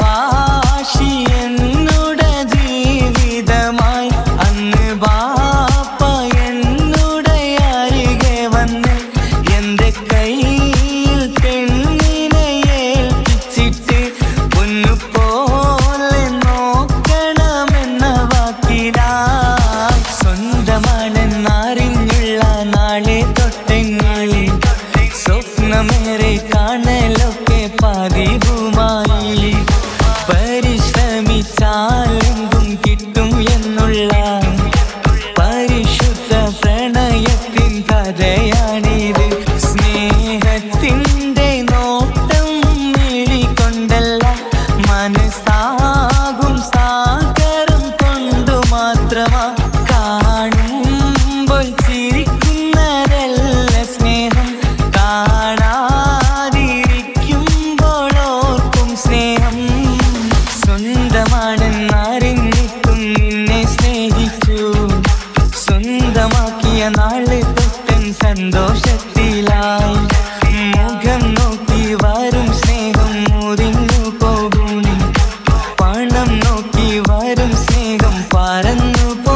വാശി എന്നുടെ ജീവിതമായി അന്ന് ബാപ്പ എന്നുടെ അരികെ വന്ന് എന്റെ കയ്യിൽ പെണ്ണിനെ ഏൽപ്പിച്ചിട്ട് പൊന്നുപോലെ നോക്കണമെന്ന വാക്കിലായി സ്വന്തമാണെന്നറിഞ്ഞുള്ള നാളെ തൊട്ടെങ്ങളിൽ സ്വപ്നമേറെ കാണലൊക്കെ പതിവുമായി പരിശ്രമിച്ചാലെന്തും കിട്ടും എന്നുള്ള പരിശുദ്ധ പ്രണയത്തിൻ കഥയാണിത് സ്നേഹത്തിൻ്റെ നോട്ടം മിഴികൊണ്ടല്ല മനസ്സാകും സാഗരം കൊണ്ടു മാത്രമാ കാണുമ്പോൾ ചിരിക്കുന്നതല്ല സ്നേഹം കാണാതിരിക്കുമ്പോൾ ഓർക്കും സ്നേഹം സ്വന്തമാണെന്നറിഞ്ഞിട്ടും നിന്നെ സ്നേഹിച്ചു സ്വന്തമാക്കിയ നാള് തൊട്ടൻ സന്തോഷത്തിലായി മുഖം നോക്കി വരും സ്നേഹം മുറിഞ്ഞു പോകും പണം നോക്കി വരും സ്നേഹം പറന്നു പോകും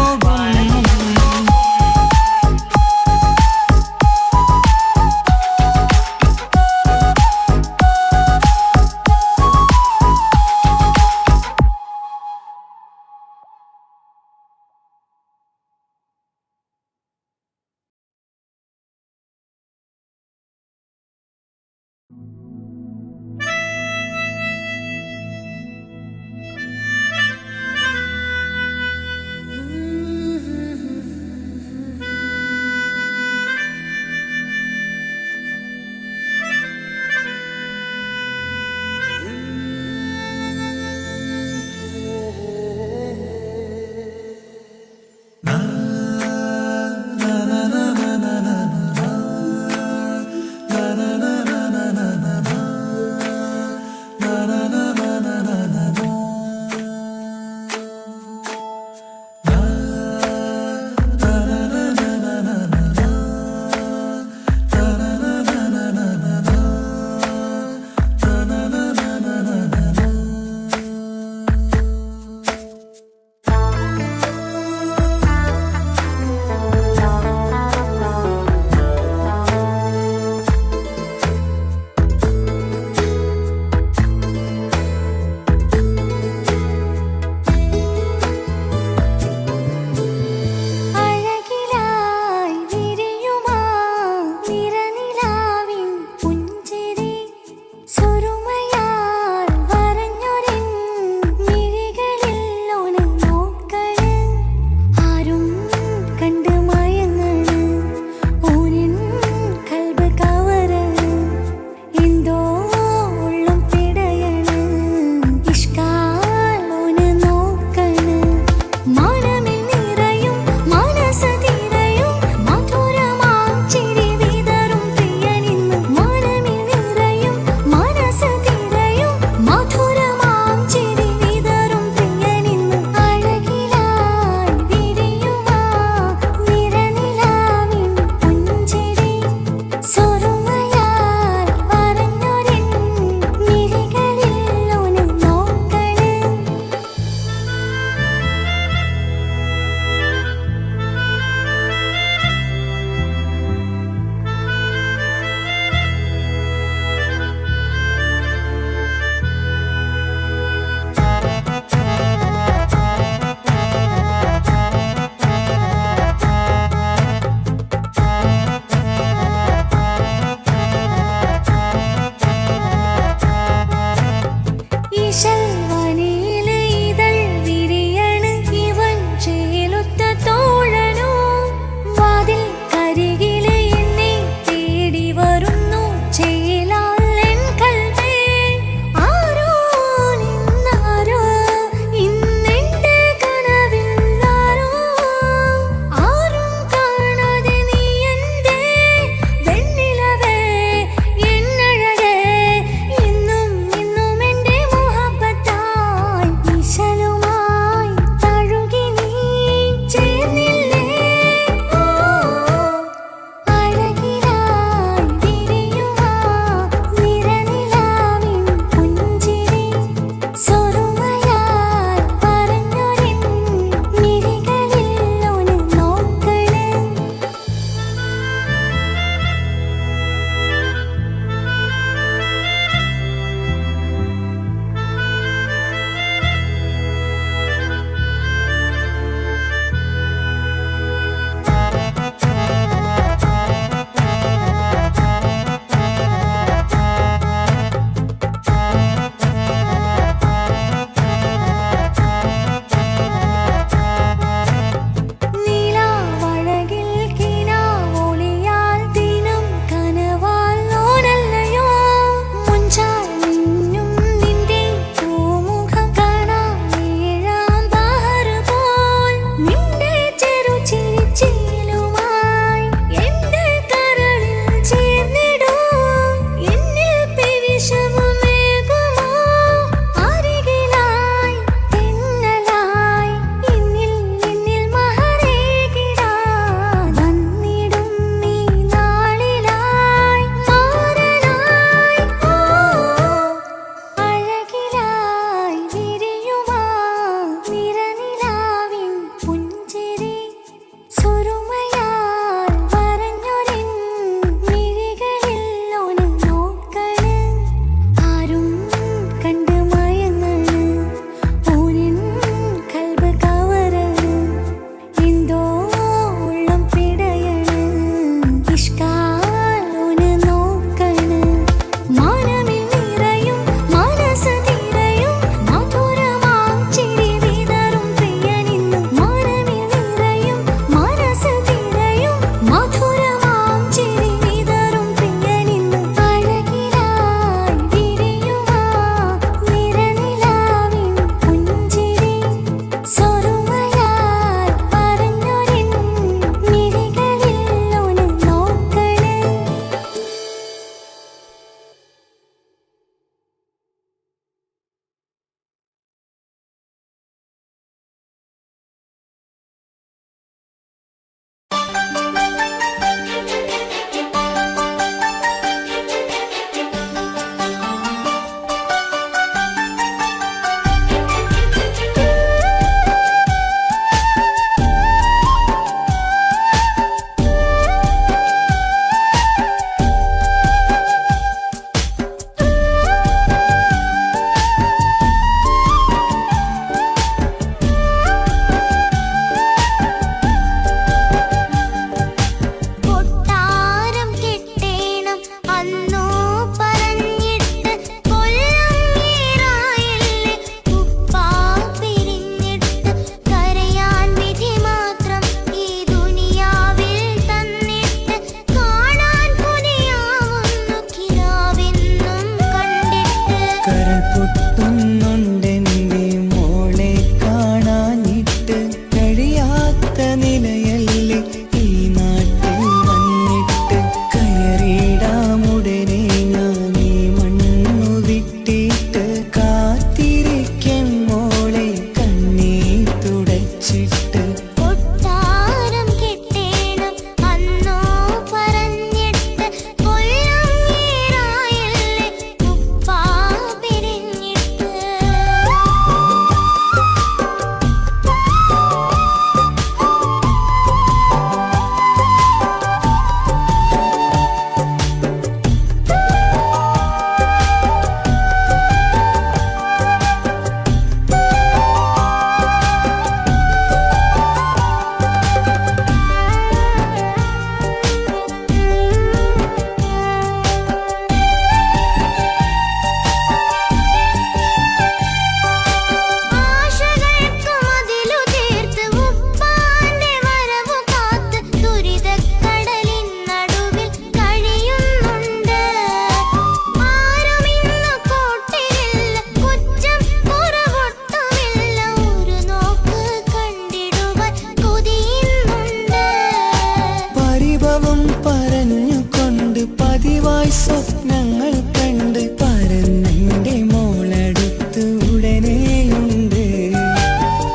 പലതും പറഞ്ഞുകൊണ്ട് പതിവായി സ്വപ്നങ്ങൾ കണ്ട് പറന്നെൻ്റെ മോളടുത്ത് ഉടനെയുണ്ട്.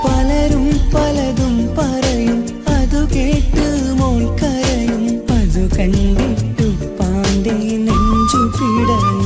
പലരും പലതും പറയും, അതു കേട്ട് മോൾ കരയും. അതു കണ്ടിട്ടു പാണ്ഡേ നെഞ്ചു പിടയും.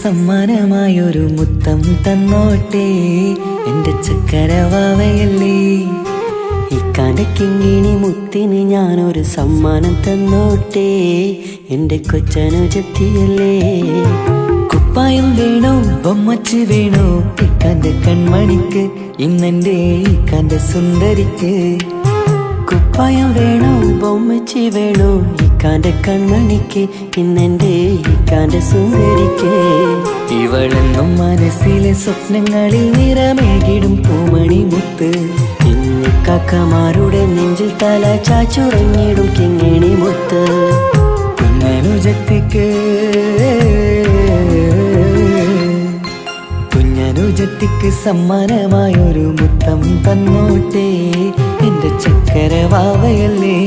സമ്മാനമായൊരു മുത്തം തന്നോട്ടെ എൻ്റെ ചക്കരവാവയല്ലേ. ഇക്കാൻ്റെ കിങ്ങിണി മുത്തിന് ഞാനൊരു സമ്മാനം തന്നോട്ടെ എൻ്റെ കൊച്ചനുജത്തിയല്ലേ. കുപ്പായം വേണോ ബൊമ്മച്ച് വേണോ ഇക്കാൻ്റെ കൺമണിക്ക്, ഇന്നെൻ്റെ ഇക്കാൻ്റെ സുന്ദരിക്ക്. കുപ്പായം വേണോ ബൊമ്മച്ചി വേണോ ഇക്കാൻ്റെ കൺമണിക്ക്, ഇന്നെൻ്റെ ഇക്കാൻ്റെ സുന്ദരിക്ക്. ഇവളെന്നും മനസ്സിലെ സ്വപ്നങ്ങളിൽ നിറമേകിടും പൂമണി മുത്ത്. ഇന്നിക്കാക്കമാരുടെ നെഞ്ചിൽ തല ചാച്ചുറങ്ങിടും കിങ്ങിണി മുത്ത്. കുഞ്ഞനുജത്തിക്ക് കുഞ്ഞനുജത്തിക്ക് സമ്മാനമായൊരു മുത്തം തന്നോട്ടെ എൻ്റെ ചക്കരവാവയല്ലേ.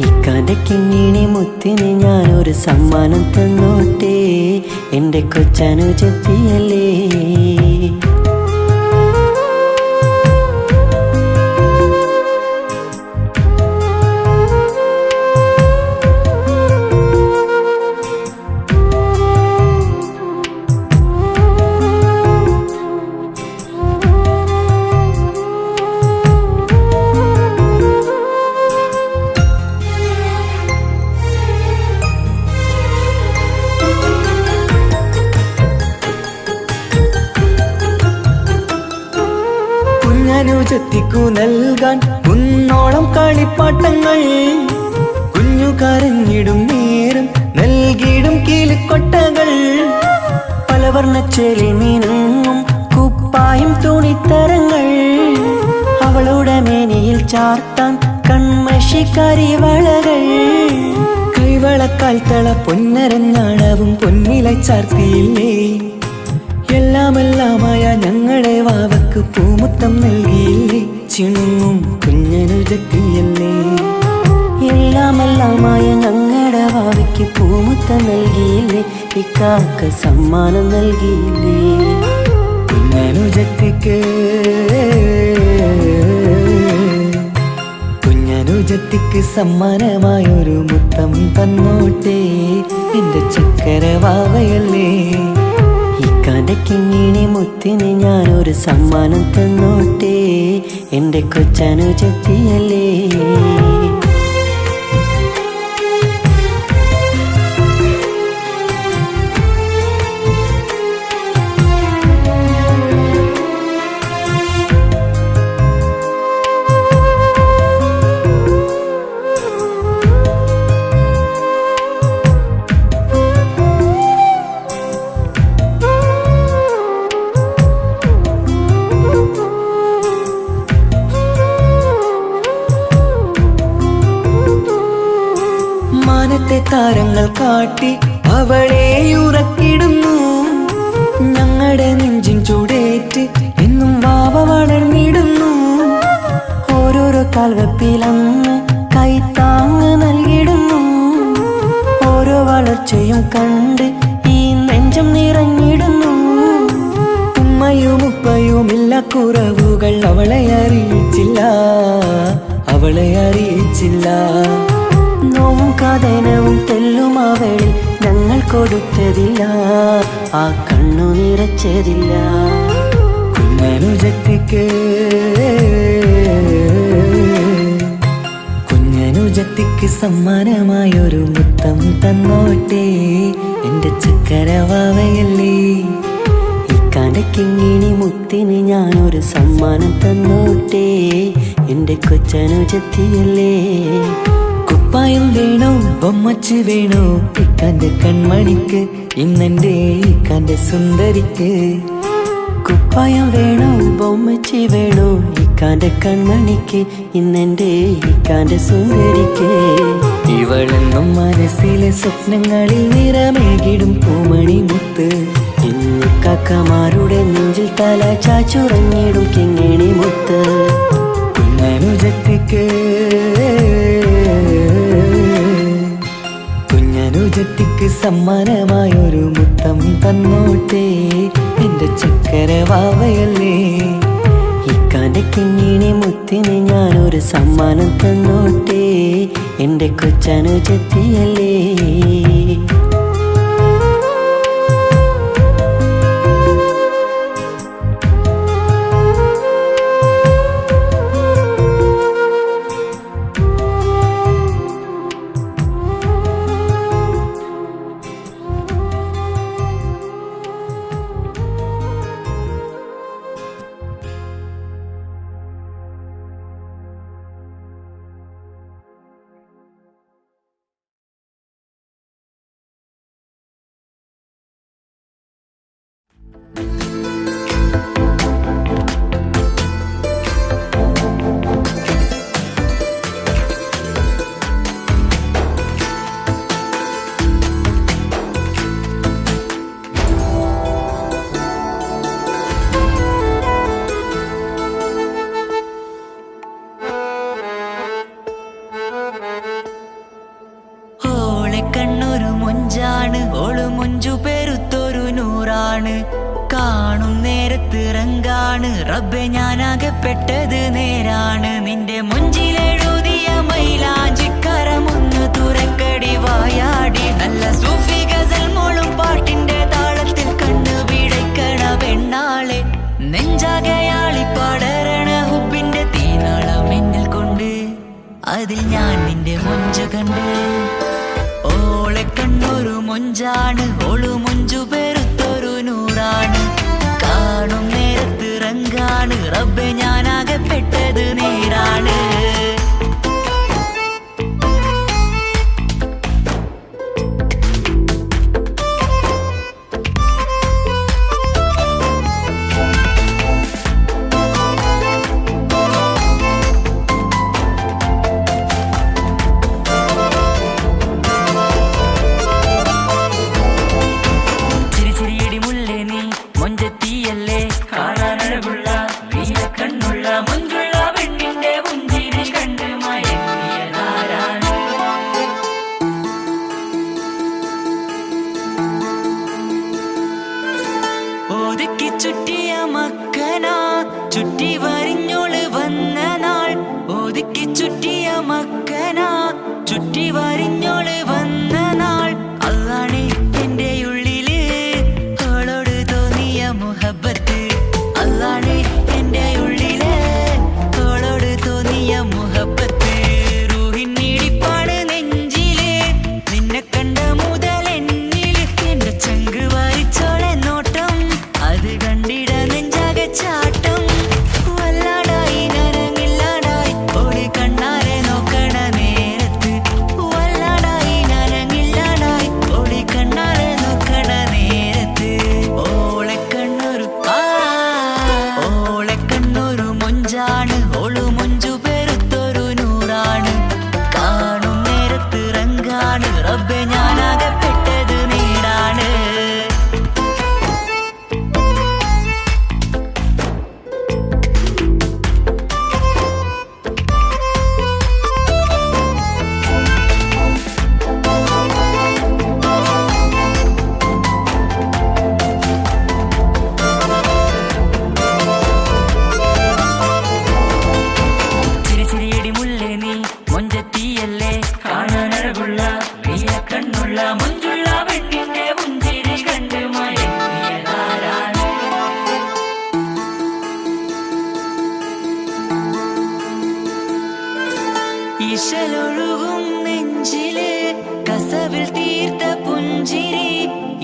ഇക്കാൻ്റെ കിങ്ങിണി മുത്തിന് ഞാനൊരു സമ്മാനം തന്നോട്ടെ എൻ്റെ കൊച്ചനുജത്തിയല്ലേ. എനിക്കു നൽകാൻ കുന്നോളം കളിപ്പാട്ടങ്ങൾ. കുഞ്ഞു കരഞ്ഞിടും നേരം നൽകിയിടും കീലിക്കൊട്ടകൾ. പലവർണ്ണച്ചേലിൽ മീനുങ്ങും കുപ്പായും തുണിത്തരങ്ങൾ. അവളുടെ മേനിയിൽ ചാർത്താൻ കൺമഷി കരിവളകൾ. കൈവളക്കാൽ തള പൊന്നരൻ നാണവും പൊന്നില ചാർത്തിയില്ലേ. എല്ലാമെല്ലാമായ ഞങ്ങളുടെ വാവക്ക് പൂമുത്തം നൽകിയില്ലേ. ചിണുങ്ങും കുഞ്ഞനുജത്തിയല്ലേ. എല്ലാമെല്ലാമായ ഞങ്ങളുടെ വാവയ്ക്ക് പൂമുത്തം നൽകിയില്ലേ. ഇക്കാക്ക് സമ്മാനം നൽകിയില്ലേ. കുഞ്ഞനുജത്തിക്ക് സമ്മാനമായൊരു മുത്തം തന്നോട്ടെ എന്റെ ചക്കര വാവയല്ലേ. ഇക്കാന്റെ കിങ്ങിണി മുത്തിന് ഞാനൊരു സമ്മാനം തന്നോട്ടെ എന്റെ കൊച്ചനുജത്തിയല്ലേ. മാനത്തെ താരങ്ങൾ കാട്ടി അവളെ ഉറക്കിടുന്നു. ഞങ്ങളുടെ നെഞ്ചിൻ ചൂടേറ്റ് എന്നും വാവ വളർന്നിടുന്നു. ഓരോരോ കാൽവെപ്പിലന്ന് കൈത്താങ്ങ് നൽകിടുന്നു. ഓരോ വളർച്ചയും കണ്ട് ഈ നെഞ്ചം നിറഞ്ഞിടുന്നു. ഉമ്മയും ഉപ്പയുമില്ല കുറവുകൾ അവളെ അറിയിച്ചില്ല. നോവും കഥനവും തെല്ലും അവളിൽ ഞങ്ങൾ കൊടുത്തതില്ല. ആ കണ്ണു നിറച്ചതില്ല. കുഞ്ഞനുജത്തിക്ക് സമ്മാനമായൊരു മുത്തം തന്നോട്ടെ എന്റെ ചക്കര വാവയല്ലേ. ഇക്കാന്റെ കിങ്ങിണി മുത്തിന് ഞാനൊരു സമ്മാനം തന്നോട്ടെ എന്റെ കൊച്ചനുജത്തിയല്ലേ. കുപ്പായം വേണോ ബൊമ്മച്ച് വേണോ ഇക്കാന്റെ കൺമണിക്ക് ഇന്നെന്റെ ഇക്കാന്റെ സുന്ദരിക്ക്. കുപ്പായം വേണോ ബൊമ്മച്ചി വേണോ ഇക്കാന്റെ കൺമണിക്ക് ഇന്നെന്റെ ഇക്കാന്റെ സുന്ദരിക്ക്. ഇവളെന്നും മനസ്സിലെ സ്വപ്നങ്ങളിൽ നിറമേകിടും പൂമണി മുത്ത്. ഇന്നിക്കാക്കമാരുടെ നെഞ്ചിൽ തല ചാച്ചുറങ്ങിടും കിങ്ങിണി മുത്ത്. കുഞ്ഞനുജത്തിക്ക് സമ്മാനമായൊരു മുത്തം തന്നോട്ടെ എന്റെ ചക്കര വാവയല്ലേ. ഇക്കാന്റെ കിങ്ങിണി മുത്തിന് ഞാനൊരു സമ്മാനം തന്നോട്ടെ എന്റെ കൊച്ചനുജത്തിയല്ലേ. ഓള് മുഞ്ചു പെരുത്തൊരു നൂറാണ്. കാണും നേരത്ത് റങ്കാണ് റബ്ബെ ഞാനാകപ്പെട്ടത് നേരാണ്. നിന്റെ മുഞ്ചിലെഴുതിയ മൈലാഞ്ചിക്കരമൊന്ന് തുറക്കടി വായാടി. നല്ല സൂഫി ഗസൽ മോളും പാട്ടിന്റെ താളത്തിൽ കണ്ണു പിടയ്ക്കണ പെണ്ണാളെ. നെഞ്ചാകയാളി പടരണ ഹുബിന്റെ തീനാളം എന്നിൽ കൊണ്ട് അതിൽ ഞാൻ നിന്റെ മൊഞ്ചു കണ്ട്. ഓളെ കണ്ണൊരു മൊഞ്ചാണ് ഓളു മൊഞ്ചു പെരുത്തൊരു നൂറാണ്. കാണും നേരത്ത് റങ്കാണ് നൂറാണ് റബ്ബെ ഞാനാകപ്പെട്ടത് നേരാണ്. ഒതുക്കി ചുറ്റിയ മക്കനാ ചുറ്റി വരിഞ്ഞോള് വന്ന നാൾ. ഒതുക്കി ചുറ്റിയ മക്കനാ ചുറ്റി വരിഞ്ഞോള് വന്ന നാൾ. അള്ളാണ് എന്റെ ഉള്ളില് അവളോട് തോന്നിയ മുഹബത്ത്. അള്ളാണ് എന്റെ ഉള്ളില് അവളോട് തോന്നിയ മുഹബത്ത്. റൂഹിന്നിടിപ്പാണ് നെഞ്ചില് നിന്നെ കണ്ട മുതൽ എന്നില്. എന്റെ ചങ്ക് വാരിച്ചോളെ നോട്ടം അത് കണ്ടിട നെഞ്ചാകെ ചാട്ടം. വല്ലാടായി നനങ്ങില്ലാടായി ഓടി കണ്ണാരെ നോക്കണ നേരത്ത്. വല്ലാടായി നനങ്ങില്ലാടായി ഓടി കണ്ണാരെ നോക്കണ നേരത്ത്. ഓളെ കണ്ണൊരു മൊഞ്ചാണ്. ഓളു മൊഞ്ചു പെരുത്തൊരു നൂറാണ്. കാണും നേരത്ത് റങ്കാണ് റബ്ബെ ഞാനാകപ്പെട്ടത് നേരാണ്. ഇശലൊഴുകും നെഞ്ചില് കസവിൽ തീർത്ത പുഞ്ചിരി.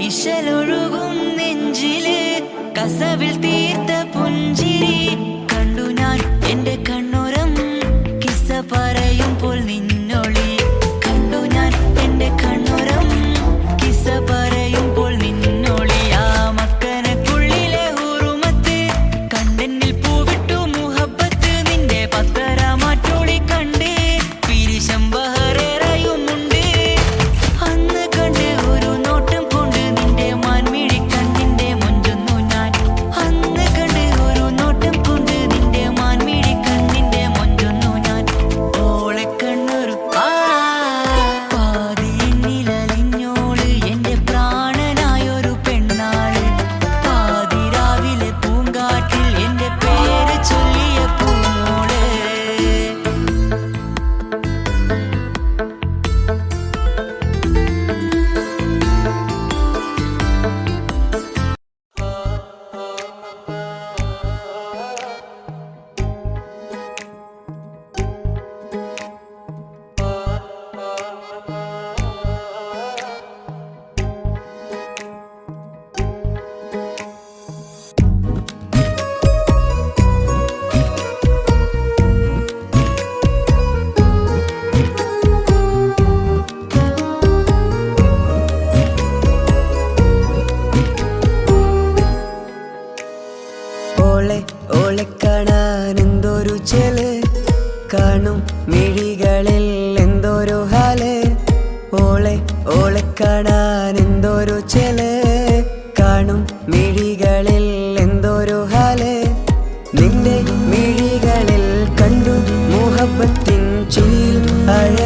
ഇശലൊഴുകും നെഞ്ചില് കസവിൽ തീർത്ത പുഞ്ചിരി. കണ്ടു ഞാൻ എന്റെ കണ്ണുരം കിസ്സ പറയുമ്പോൾ നിന്നൊളി. കണ്ടു ഞാൻ എന്റെ കണ്ണുരം കിസ്സ പറയുമ്പോൾ നിന്നൊളി. ആ മക്കനക്കുള്ളിലെ ഹുറുമത്ത് കണ്ടെന്നിൽ പൂവിട്ടു മുഹബത്ത്. നിന്റെ പത്തര മാറ്റോളി കണ്ട് ബഹറേറയുമുണ്ട്. അന്ന് കണ്ട് ഒരു നോട്ടം കൊണ്ട് നിന്റെ മാൻമിഴി കണ്ണിന്റെ മൊഞ്ചൊന്നു ഞാൻ. അന്ന് കണ്ട് ഒരു നോട്ടം കൊണ്ട് നിന്റെ മാൻമിഴി കണ്ണിന്റെ മൊഞ്ചൊന്നു ഞാൻ. ഓളെ കണ്ണൊരു പാതിയെന്നിലലിഞ്ഞോള് എന്റെ പ്രാണനായൊരു പെണ്ണാള്. പാതിരാവിലെ പൂങ്കാറ്റിൽ എന്റെ പേര് ചൊല്ലിയ പൂമോള്. ഓളെ കാണാൻ എന്തൊരു ചെല്. കാണും മിഴികളിൽ എന്തൊരു ഹാല്. ഓളെ കാണാൻ എന്തൊരു ചെല്. കാണും മിഴികളിൽ എന്തൊരു ഹാല്. നിന്റെ മിഴികളിൽ കണ്ടു മുഹബത്തിൻ ചുയിൽ അഴ